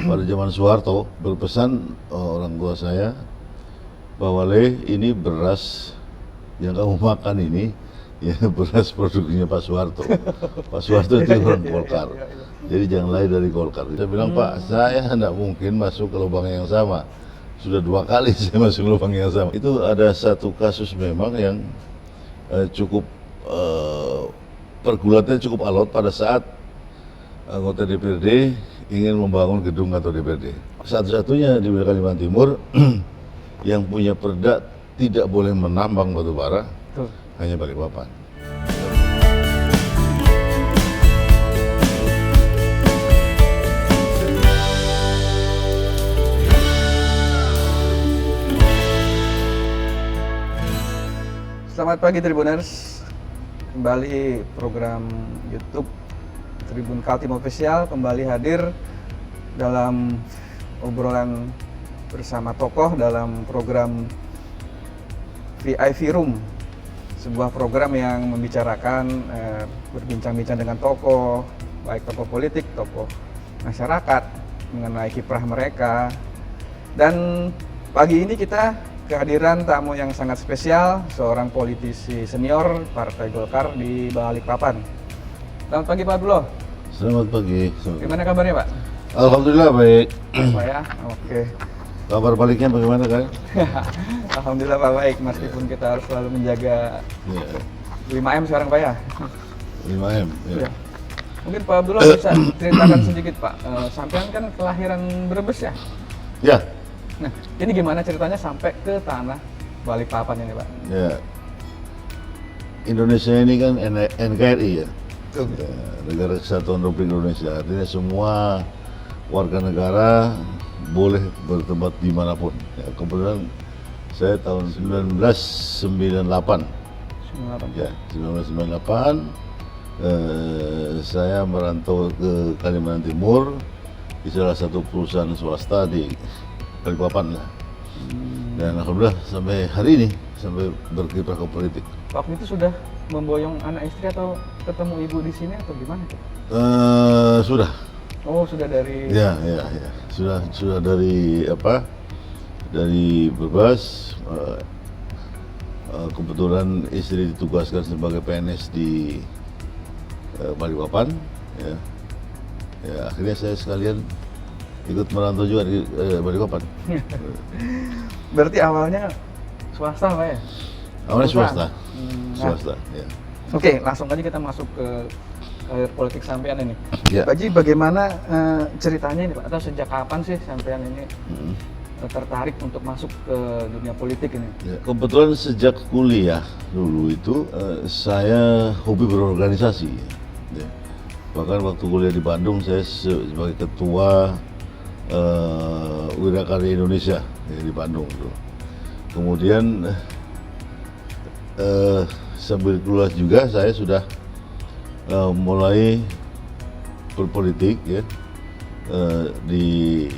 pada zaman Soeharto berpesan orang tua saya bahwa ini beras yang kamu makan ini ya beras produksinya Pak Soeharto. Pak Soeharto itu orang Golkar. Jadi jangan lari dari Golkar. Saya bilang, Pak, saya tidak mungkin masuk ke lubang yang sama. Sudah 2 kali saya masuk ke lubang yang sama. Itu ada satu kasus memang yang cukup pergulatnya cukup alot pada saat anggota DPRD ingin membangun gedung kantor DPRD. Satu-satunya di wilayah Kalimantan Timur yang punya perda tidak boleh menambang batu bara hanya Balikpapan. Selamat pagi Tribuners, kembali program YouTube Tribun Kaltim Official kembali hadir dalam obrolan bersama tokoh dalam program VIP Room, sebuah program yang membicarakan berbincang-bincang dengan tokoh, baik tokoh politik, tokoh masyarakat mengenai kiprah mereka. Dan pagi ini kita kehadiran tamu yang sangat spesial, seorang politisi senior Partai Golkar di Balikpapan. Selamat pagi Pak Abdullah. Selamat pagi. Gimana kabarnya Pak? Alhamdulillah baik. Pak ya, oke. Kabar baliknya bagaimana kan? Alhamdulillah Pak baik, meskipun kita harus selalu menjaga 5M sekarang Pak ya. 5M. Ya. Mungkin Pak Abdullah bisa ceritakan sedikit Pak, sampean kan kelahiran Brebes ya? Ya. Nah, ini gimana ceritanya sampai ke tanah Balikpapan ini Pak? Ya. Indonesia ini kan NKRI ya. Ya, Negara Kesatuan Republik Indonesia. Artinya semua warga negara boleh bertempat dimanapun. Ya, kebetulan saya tahun 1998. Ya, 1998 saya merantau ke Kalimantan Timur di salah satu perusahaan swasta di Balikpapan lah. Dan alhamdulillah sampai hari ini sampai berkiprah ke politik. Waktu itu sudah memboyong anak istri atau ketemu ibu di sini atau gimana tuh? Sudah. Oh sudah dari. Ya. Sudah dari apa? Dari Brebes. Kebetulan istri ditugaskan sebagai PNS di Balikpapan. Ya, akhirnya saya sekalian ikut merantau juga di Balikpapan. Berarti awalnya swasta Pak ya? Awalnya swasta. Swasta. Ya. Oke, langsung aja kita masuk ke karir politik sampean ini. Ya. Pak Ji, bagaimana ceritanya ini Pak? Atau sejak kapan sih sampean ini tertarik untuk masuk ke dunia politik ini? Ya, kebetulan sejak kuliah dulu itu saya hobi berorganisasi. Ya. Bahkan waktu kuliah di Bandung saya sebagai ketua Wirakarya Indonesia ya, di Bandung itu. Kemudian sambil kuliah juga saya sudah mulai berpolitik ya di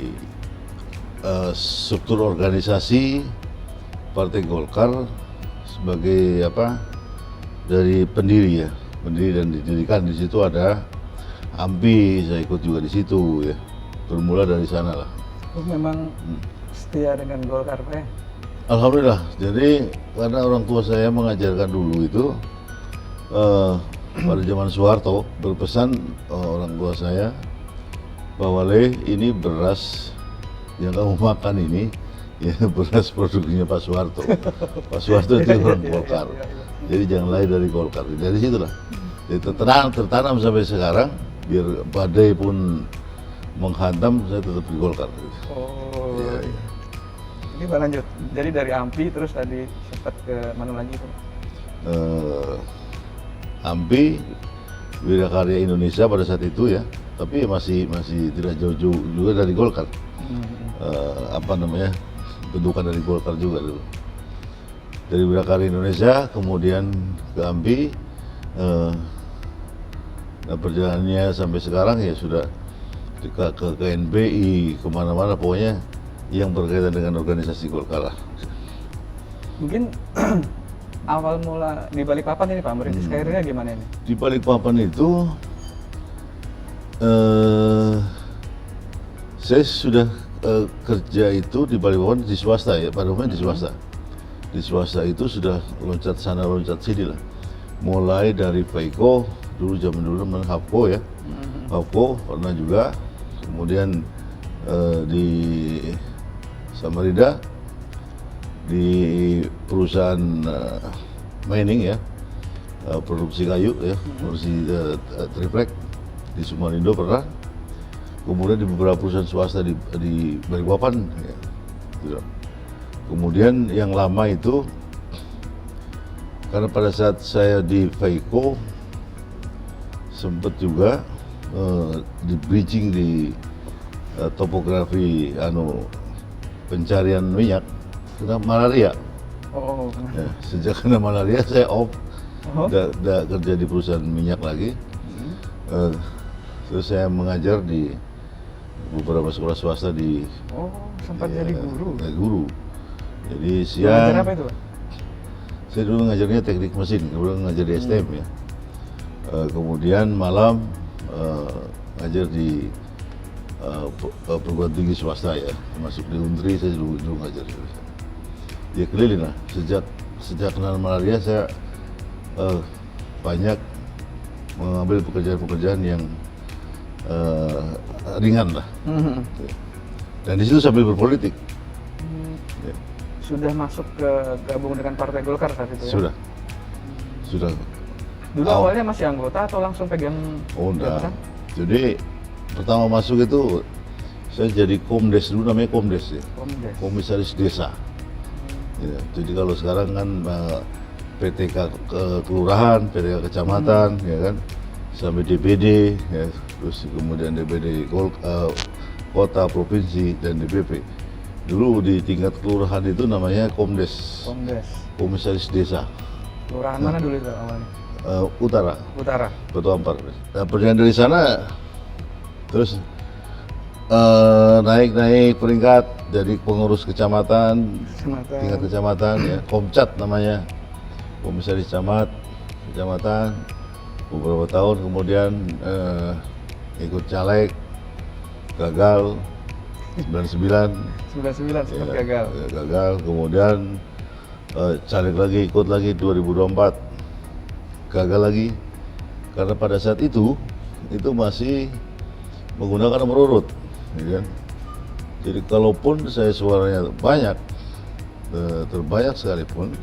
struktur organisasi Partai Golkar sebagai apa dari pendiri dan didirikan. Di situ ada AMPI, saya ikut juga di situ ya. Bermula dari sana lah. Oh, memang setia dengan Golkar Pak ya? Alhamdulillah. Jadi karena orang tua saya mengajarkan dulu itu pada zaman Soeharto berpesan orang tua saya bahwa ini beras yang kamu makan ini ya beras produksinya Pak Soeharto. Pak Soeharto itu orang Golkar. Jadi jangan lari dari Golkar. Dari situlah. Jadi tertanam sampai sekarang. Biar badai pun menghantam, saya tetap di Golkar. Oh. Ya. Ini Pak lanjut. Jadi dari AMPI terus tadi sempat ke mana lagi Pak? AMPI, Wirakarya Indonesia pada saat itu ya, tapi masih tidak jauh-jauh juga dari Golkar. Bentukan dari Golkar juga dulu. Dari Wirakarya Indonesia, kemudian ke AMPI, perjalanannya sampai sekarang ya sudah ke NBI, kemana-mana pokoknya yang berkaitan dengan organisasi Golkar lah. Mungkin awal mula di Balikpapan ini Pak, merintis karirnya gimana ini? Di Balikpapan itu Saya sudah kerja itu di Balikpapan di swasta ya, pada umumnya di swasta. Di swasta itu sudah loncat sana loncat sini lah. Mulai dari Peiko, dulu zaman dulu namanya Hapko ya. Hapko pernah juga, kemudian di Samarinda, di perusahaan mining ya, produksi kayu ya, produksi triplek di Sumarindo pernah. Kemudian di beberapa perusahaan swasta di Balikpapan ya, gitu. Kemudian yang lama itu, karena pada saat saya di Peiko sempat juga di bridging di topografi pencarian minyak, kena malaria. Oh, Ya, sejak kena malaria saya off, Oh. nggak kerja di perusahaan minyak lagi. Terus saya mengajar di beberapa sekolah swasta di oh, sempat ya, jadi guru. guru. Jadi Belajar siang apa itu, Pak? saya dulu ngajarnya teknik mesin, kemudian ngajar di STM ya. Kemudian malam ngajar di perguruan tinggi swasta ya, termasuk di Untri saya dulu ngajar. Ya keliling lah. Sejak kenal malaria saya banyak mengambil pekerjaan-pekerjaan yang ringan lah. Dan di situ sambil berpolitik. Ya, Sudah masuk ke gabung dengan Partai Golkar saat itu ya? sudah. Dulu awalnya masih anggota atau langsung pegang Oh enggak. jabatan? Jadi pertama masuk itu saya jadi komdes, dulu namanya komdes ya, Komdes. komisaris desa. Ya, jadi kalau sekarang kan PTK kelurahan, PTK kecamatan, ya kan, sampai DPD, ya, terus kemudian DPD kota, provinsi, dan DPP. Dulu di tingkat kelurahan itu namanya komdes, Komdes. komisaris desa. Kelurahan mana dulu itu awalnya? Utara, Utara. Batu Ampar. Nah, perjalanan dari sana terus naik peringkat dari pengurus kecamatan, tingkat kecamatan ya, Komcat namanya, komisaris kecamatan beberapa tahun, kemudian ikut caleg, gagal 99. 99 sempat gagal. Gagal, kemudian caleg lagi, ikut lagi 2024, gagal lagi, karena pada saat itu masih menggunakan nomor urut, ya kan? Jadi kalaupun saya suaranya banyak, terbanyak sekalipun,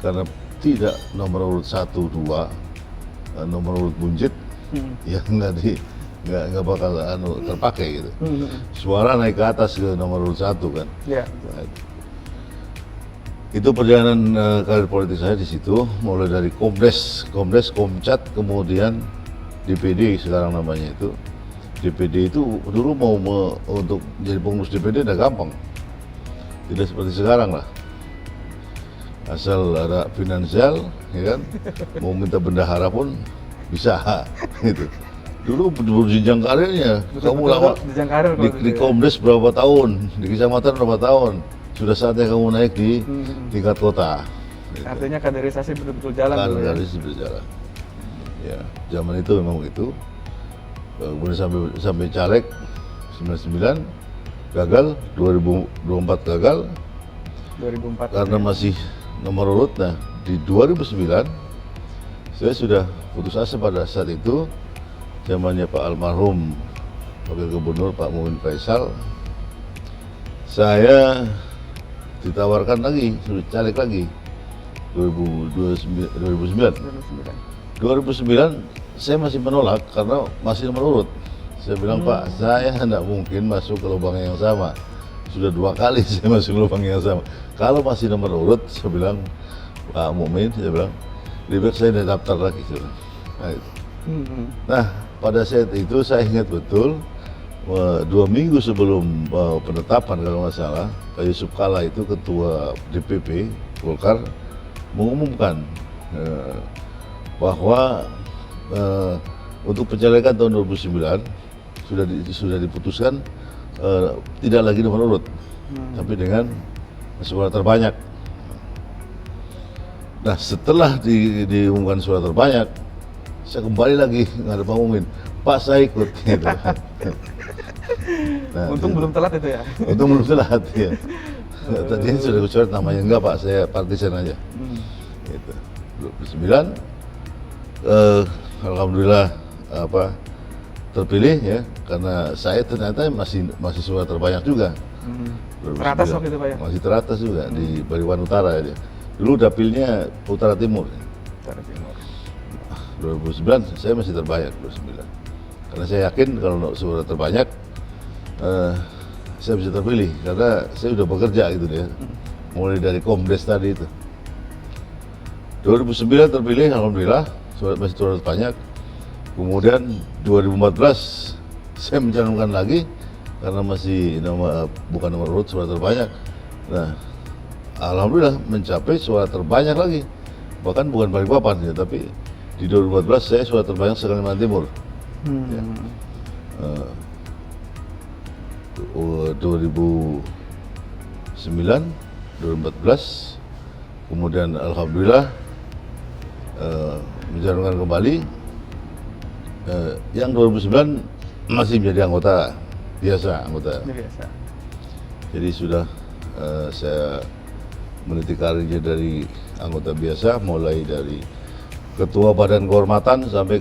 karena tidak nomor urut 1, 2, nomor urut buncit, ya nggak bakal terpakai gitu. Suara naik ke atas ke nomor urut 1 kan. Ya. Nah, itu perjalanan karir politik saya di situ, mulai dari Komdes, Komcat, kemudian DPD sekarang namanya itu. DPD itu dulu untuk jadi pengurus DPD udah gampang, tidak seperti sekarang lah. Asal ada finansial, ya kan, mau minta bendahara pun bisa, gitu. Dulu berjenjang karirnya, kamu lama jenjang karir kalau di Komdes berapa tahun, di kecamatan berapa tahun, sudah saatnya kamu naik di tingkat kota. Gitu. Artinya kaderisasi betul-betul jalan dulu ya. Kaderisasi berjalan. Ya, zaman itu memang begitu. Kemudian sampai caleg 99 gagal, 2024 gagal 2004 karena masih nomor urut. Nah, di 2009 saya sudah putus asa pada saat itu, zamannya Pak almarhum Wakil Gubernur Pak Mumin Faisal. Saya ditawarkan lagi, sudah caleg lagi 2009. 2009 saya masih menolak karena masih nomor urut. Saya bilang, Pak, saya tidak mungkin masuk ke lubang yang sama. Sudah 2 kali saya masuk ke lubang yang sama. Kalau masih nomor urut, saya bilang, Pak Mumin, saya bilang, lebih baik saya tidak daftar lagi. Nah, nah, pada saat itu saya ingat betul, 2 minggu sebelum penetapan kalau nggak salah, Pak Yusuf Kalla itu ketua DPP Golkar mengumumkan bahwa untuk pencalekan tahun 2009 sudah diputuskan tidak lagi nomor urut, tapi dengan suara terbanyak. Nah, setelah diumumkan suara terbanyak, saya kembali lagi ngadep Pak Mumin, Pak saya ikut. Gitu. Nah, Untung itu. belum telat itu ya. Untung belum telat ya. Tadinya sudah coret namanya, enggak Pak, saya partisan aja. Gitu. 29, alhamdulillah terpilih ya, karena saya ternyata masih suara terbanyak juga. 2009. Teratas waktu itu Pak ya? Masih teratas juga di Bariwan Utara ya. Dulu dapilnya Utara Timur. Utara Timur. 2009 saya masih terbanyak 2009. Karena saya yakin kalau suara terbanyak saya bisa terpilih karena saya sudah bekerja gitu ya. Mulai dari Komdes tadi itu. 2009 terpilih alhamdulillah, masih suara terbanyak. Kemudian 2014 saya mencalonkan lagi karena masih bukan nomor urut suara terbanyak. Nah, alhamdulillah mencapai suara terbanyak lagi. Bahkan bukan Balikpapan ya, tapi di 2014 saya suara terbanyak se-Kalimantan Timur. Ya. 2009, 2014, kemudian alhamdulillah mencalonkan kembali. Yang 2009 masih menjadi anggota biasa. Jadi sudah saya meniti karirnya dari anggota biasa, mulai dari ketua Badan Kehormatan sampai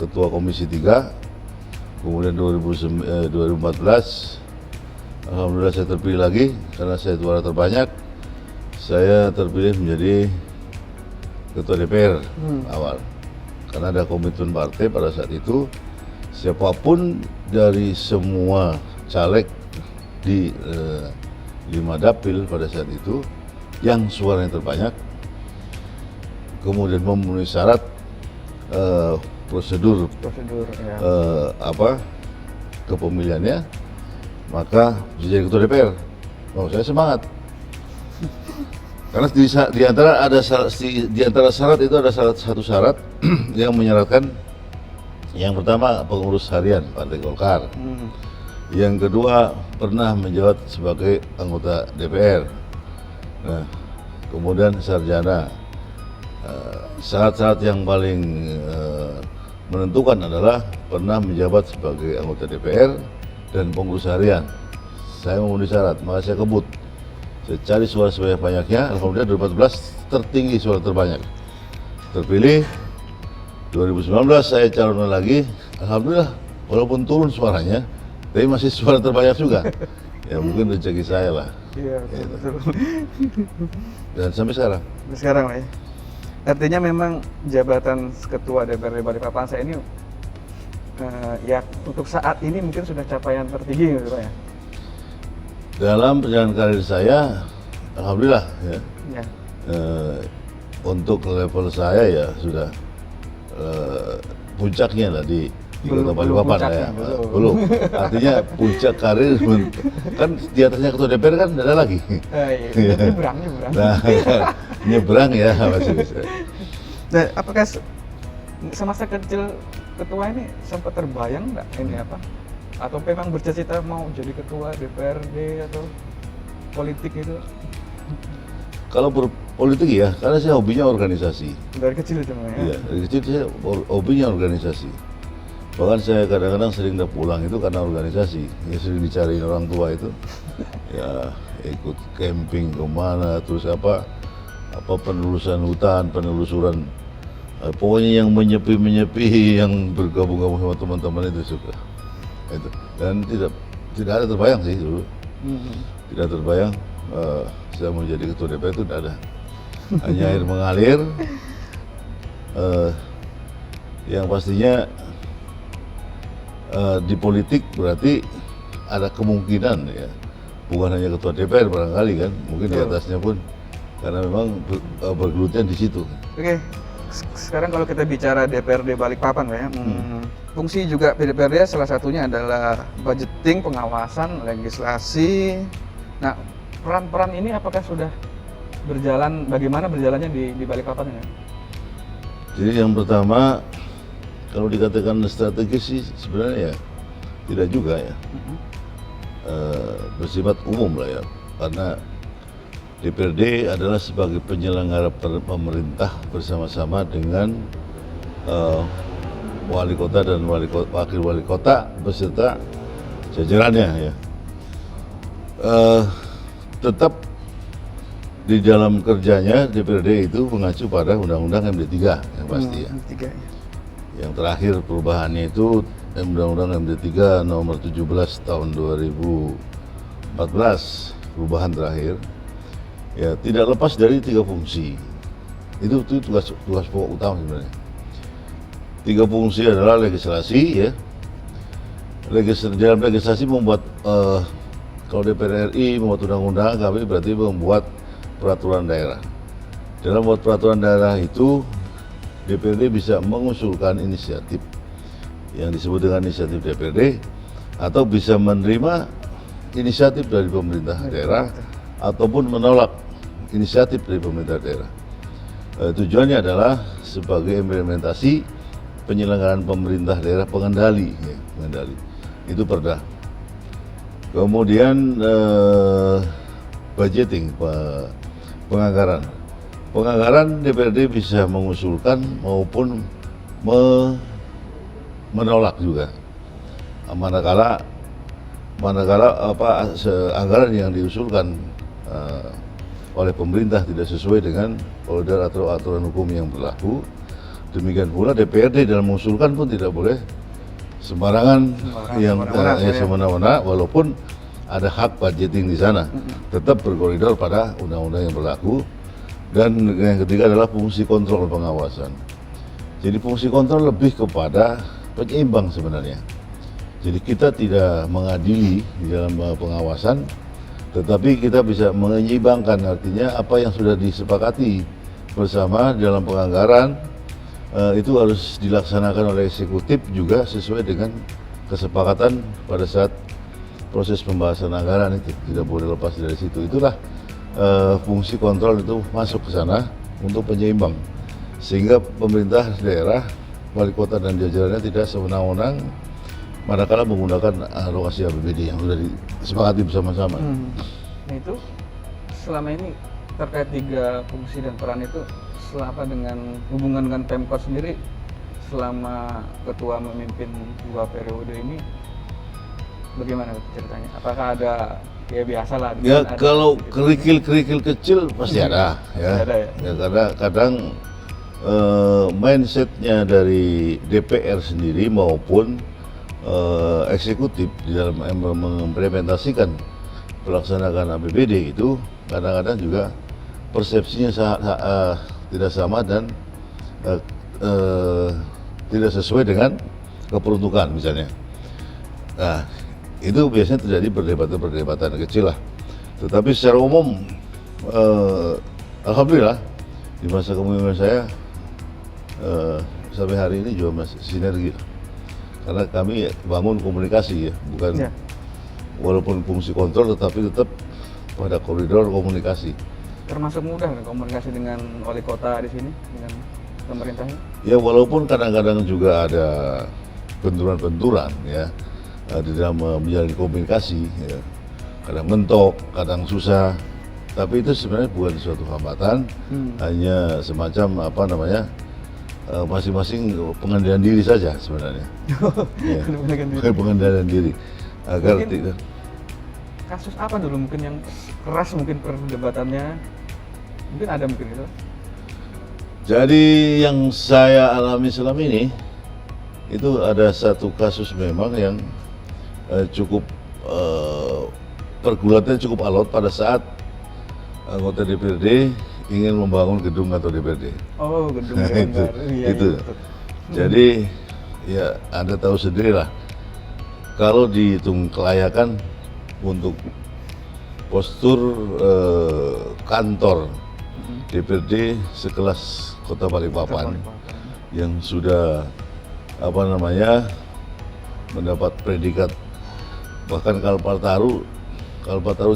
ketua Komisi 3. Kemudian 2014 alhamdulillah saya terpilih lagi karena saya suara terbanyak. Saya terpilih menjadi ketua DPR awal. Karena ada komitmen partai pada saat itu, siapapun dari semua caleg di 5 dapil pada saat itu yang suaranya terbanyak, kemudian memenuhi syarat prosedur ya. kepemiliannya, maka bisa jadi ketua DPR. Oh, saya semangat. Karena di antara syarat itu ada satu syarat yang menyaratkan, yang pertama pengurus harian Partai Golkar, yang kedua pernah menjabat sebagai anggota DPR, nah, kemudian sarjana. Syarat-syarat yang paling menentukan adalah pernah menjabat sebagai anggota DPR dan pengurus harian. Saya memenuhi syarat, maka saya kebut. Saya cari suara sebanyak-banyaknya, alhamdulillah 2014 tertinggi suara terbanyak. Terpilih, 2019 saya calon lagi, alhamdulillah walaupun turun suaranya, tapi masih suara terbanyak juga. Ya mungkin rezeki saya lah. Iya, betul. Dan sampai sekarang. Sampai sekarang Pak ya. Artinya memang jabatan ketua DPRD Balikpapan saya ini ya untuk saat ini mungkin sudah capaian tertinggi gitu Pak ya. Dalam perjalanan karir saya, alhamdulillah ya. Ya. Untuk level saya ya sudah puncaknya lah di Kota Balikpapan ya. Belum. Artinya puncak karir kan di atasnya ketua DPR kan ada lagi. Iya. Nyebrang. Nah, nyebrang ya masih bisa. Nah, apakah semasa kecil ketua ini sempat terbayang nggak ini apa? Atau memang bercita-cita mau jadi ketua DPRD atau politik itu? Kalau berpolitik ya, karena saya hobinya organisasi. Dari kecil itu ya? Iya, dari kecil saya hobinya organisasi. Bahkan saya kadang-kadang sering tidak pulang itu karena organisasi. Ya sering dicariin orang tua itu. Ya ikut camping kemana, terus apa penelusuran hutan, penelusuran. Pokoknya yang menyepi, yang bergabung-gabung sama teman-teman itu suka. Itu. Dan tidak ada terbayang sih dulu. Tidak terbayang saya mau jadi ketua DPR itu tidak ada. Hanya air mengalir. Yang pastinya di politik berarti ada kemungkinan ya, bukan hanya ketua DPR barangkali kan, mungkin di atasnya pun, karena memang bergelutnya di situ. Oke, sekarang kalau kita bicara DPRD Balikpapan Pak ya, fungsi juga DPRD salah satunya adalah budgeting, pengawasan, legislasi. Nah, peran-peran ini apakah sudah berjalan, bagaimana berjalannya di Balikpapan ya? Jadi yang pertama, kalau dikatakan strategis sih sebenarnya ya tidak juga ya. Bersifat umum lah ya, karena DPRD adalah sebagai penyelenggara pemerintah bersama-sama dengan wali kota dan wakil wali kota beserta jajarannya ya. Tetap di dalam kerjanya DPRD itu mengacu pada Undang-Undang MD3 yang pasti ya. Tiga, ya. Yang terakhir perubahannya itu Undang-Undang MD3 nomor 17 tahun 2014, perubahan terakhir. Ya, tidak lepas dari 3 fungsi. Itu tugas pokok utama sebenarnya. 3 fungsi adalah legislasi ya. Dalam legislasi membuat kalau DPR RI membuat undang-undang, kami berarti membuat peraturan daerah. Dalam membuat peraturan daerah itu DPRD bisa mengusulkan inisiatif yang disebut dengan inisiatif DPRD atau bisa menerima inisiatif dari pemerintah daerah ataupun menolak inisiatif dari pemerintah daerah. Tujuannya adalah sebagai implementasi penyelenggaraan pemerintah daerah pengendali, ya, pengendali. Itu perda. Kemudian budgeting, penganggaran. Penganggaran DPRD bisa mengusulkan maupun menolak juga. Manakala anggaran yang diusulkan oleh pemerintah tidak sesuai dengan koridor atau aturan hukum yang berlaku. Demikian pula DPRD dalam mengusulkan pun tidak boleh sembarangan semena-mena, walaupun ada hak budgeting di sana, tetap berkoridor pada undang-undang yang berlaku. Dan yang ketiga adalah fungsi kontrol pengawasan. Jadi fungsi kontrol lebih kepada penyeimbang sebenarnya. Jadi kita tidak mengadili di dalam pengawasan, tetapi kita bisa menyeimbangkan, artinya apa yang sudah disepakati bersama dalam penganggaran itu harus dilaksanakan oleh eksekutif juga sesuai dengan kesepakatan pada saat proses pembahasan anggaran itu, tidak boleh lepas dari situ. Itulah fungsi kontrol itu masuk ke sana untuk penyeimbang, sehingga pemerintah daerah, wali kota dan jajarannya tidak sewenang-wenang manakala menggunakan alokasi APBD yang sudah disepakati bersama-sama. Nah itu selama ini terkait 3 fungsi dan peran itu, selama dengan hubungan dengan Pemkot sendiri selama ketua memimpin 2 periode ini, bagaimana ceritanya? Apakah ada ya biasa lah? Ya kalau kerikil-kerikil kecil pasti ada ya. Ada, ya? Ya karena kadang mindsetnya dari DPR sendiri maupun eksekutif di dalam mengimplementasikan pelaksanaan APBD itu kadang-kadang juga persepsinya tidak sama dan tidak sesuai dengan keperuntukan misalnya. Nah, itu biasanya terjadi perdebatan kecil lah. Tetapi secara umum, alhamdulillah di masa kepemimpinan saya sampai hari ini juga masih sinergi. Karena kami bangun komunikasi ya, bukan walaupun fungsi kontrol tetapi tetap pada koridor komunikasi. Termasuk mudah komunikasi dengan wali kota di sini, dengan pemerintahnya? Ya walaupun kadang-kadang juga ada benturan-benturan ya di dalam menjalin komunikasi, ya. Kadang mentok, kadang susah, tapi itu sebenarnya bukan suatu hambatan, hanya semacam masing-masing pengendalian diri saja sebenarnya. Ya. Pengendalian diri agar mungkin tidak. Kasus apa dulu mungkin yang keras mungkin perdebatannya, mungkin ada mungkin itu? Jadi yang saya alami selama ini itu ada satu kasus memang yang cukup pergulatannya cukup alot pada saat anggota DPRD ingin membangun gedung atau DPRD. Oh, gedung yang itu, baru. Iya, itu. iya, Jadi ya Anda tahu sendiri lah, kalau dihitung kelayakan untuk postur kantor DPRD sekelas Kota Balikpapan yang sudah mendapat predikat, bahkan Kalpataru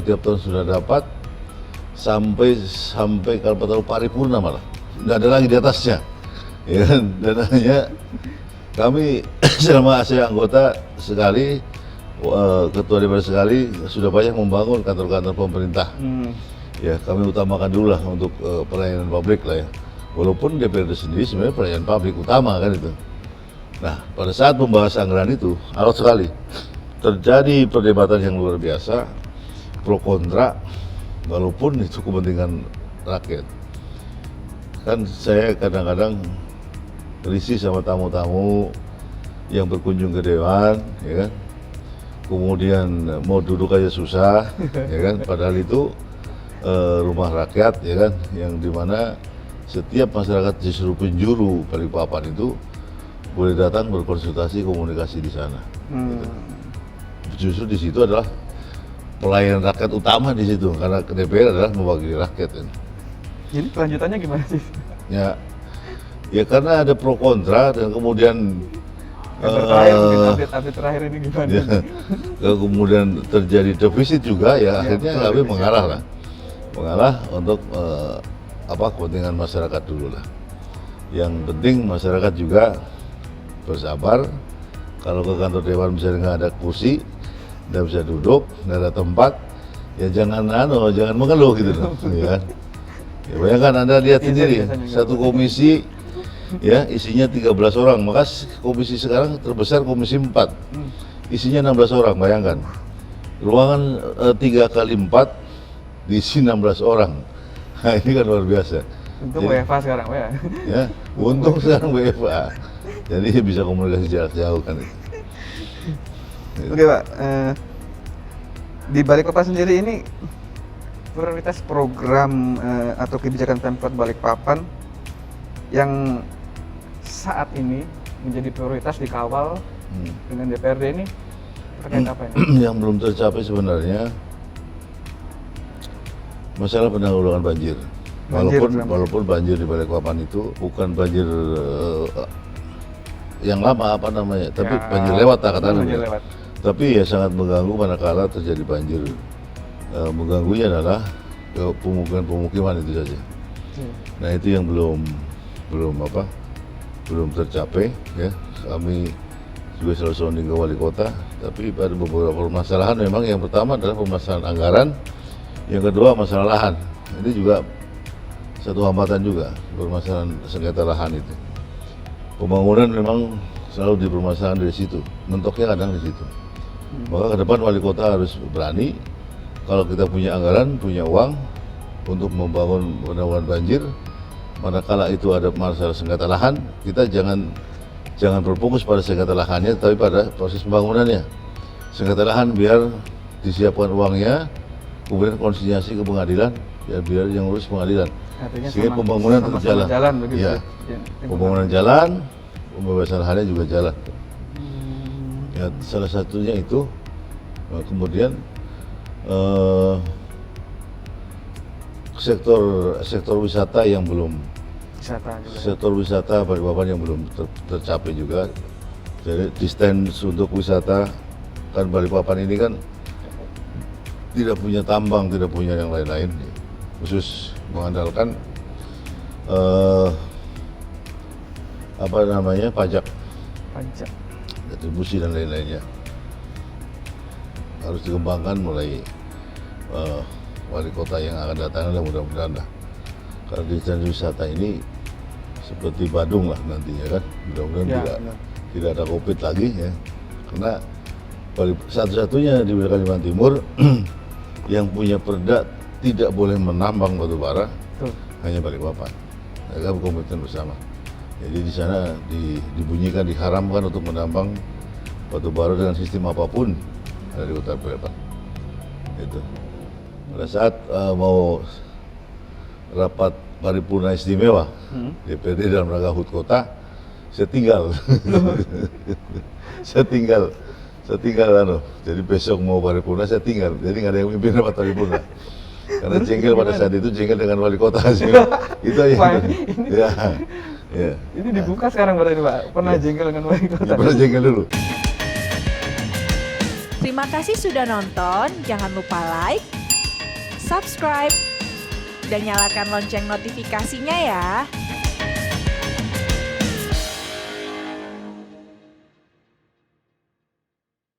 tiap tahun sudah dapat, sampai Kalpataru paripurna malah nggak ada lagi di atasnya, ya kan? Dan hanya kami selama saya anggota sekali, ketua DPR sekali, sudah banyak membangun kantor-kantor pemerintah. Ya kami utamakan dulu lah untuk pelayanan publik lah ya, walaupun DPRD sendiri sebenarnya pelayanan publik utama kan itu. Nah pada saat membahas anggaran itu alot sekali terjadi perdebatan yang luar biasa, pro kontra, walaupun itu kepentingan rakyat. Kan saya kadang-kadang risih sama tamu-tamu yang berkunjung ke Dewan, ya kan. Kemudian mau duduk aja susah, ya kan. Padahal itu rumah rakyat, ya kan, yang dimana setiap masyarakat di seluruh penjuru Balikpapan itu boleh datang berkonsultasi, komunikasi di sana. Gitu. Justru di situ adalah pelayanan rakyat utama di situ, karena DPR adalah mewakili rakyat. Kan. Jadi kelanjutannya gimana sih? Ya karena ada pro kontra dan kemudian Terakhir mungkin update terakhir ini gimana? ya, kemudian terjadi defisit juga ya, akhirnya betul, kami defisit. mengalah untuk kepentingan masyarakat dulu lah. Yang penting masyarakat juga bersabar. Kalau ke kantor Dewan misalnya nggak ada kursi, nggak bisa duduk, nggak ada tempat, ya jangan mengeluh gitu loh, ya. Ya, bayangkan Anda lihat sendiri, satu komisi ya isinya 13 orang, maka komisi sekarang terbesar komisi 4, isinya 16 orang, bayangkan. Ruangan 3x4 diisi 16 orang, nah ini kan luar biasa. Untung WFA sekarang, ya, untung sekarang WFA, jadi bisa komunikasi jarak jauh kan. Oke Pak, di Balikpapan sendiri ini prioritas program atau kebijakan Pemkot Balikpapan yang saat ini menjadi prioritas dikawal dengan DPRD ini terkait apa ini? Yang belum tercapai sebenarnya masalah penanggulangan banjir. Walaupun banjir di Balikpapan itu bukan banjir yang lama tapi banjir lewat katakanlah. Tapi ya sangat mengganggu manakala terjadi banjir. Mengganggunya adalah pemukiman itu saja. Nah itu yang belum tercapai ya. Kami juga selalu sounding ke wali kota, tapi pada beberapa permasalahan memang yang pertama adalah permasalahan anggaran, yang kedua masalah lahan. Ini juga satu hambatan juga, permasalahan sengketa lahan itu. Pembangunan memang selalu dipermasalahkan dari situ, mentoknya kadang di situ. Maka ke depan wali kota harus berani, kalau kita punya anggaran, punya uang untuk membangun penanggulangan banjir, manakala itu ada masalah sengketa lahan, kita jangan berfokus pada sengketa lahannya, tapi pada proses pembangunannya. Sengketa lahan biar disiapkan uangnya, kemudian konsinyasi ke pengadilan, biar yang urus pengadilan. Artinya sehingga pembangunan tetap jalan. Begitu. Ya. Pembangunan jalan, pembebasan lahannya juga jalan. Ya, salah satunya itu. Kemudian sektor wisata yang belum sektor wisata Balikpapan yang belum tercapai juga. Jadi distance untuk wisata, kan Balikpapan ini kan tidak punya tambang, tidak punya yang lain-lain, khusus mengandalkan pajak, retribusi dan lain-lainnya. Harus dikembangkan mulai wali kota yang akan datang dan mudah-mudahan lah. Karena destinasi wisata ini seperti Badung lah nantinya kan, mudah-mudahan tidak ada COVID lagi ya. Karena satu-satunya di wilayah Kalimantan Timur yang punya perda tidak boleh menambang batu bara hanya Balikpapan. Mereka berkomitmen bersama. Jadi di sana dibunyikan, diharamkan untuk menambang batu bara dengan sistem apapun ada di Utara Balikpapan. Itu. Pada saat mau rapat paripurna istimewa DPRD dalam rangka HUT kota, saya tinggal. Jadi besok mau paripurna saya tinggal. Jadi nggak ada yang mimpin rapat paripurna. Karena jengkel pada saat itu dengan wali kota sih. Itu aja. Ini dibuka sekarang berarti Pak. Pernah jengkel dengan wali kota? Pernah jengkel dulu. Terima kasih sudah nonton. Jangan lupa like, subscribe, dan nyalakan lonceng notifikasinya ya.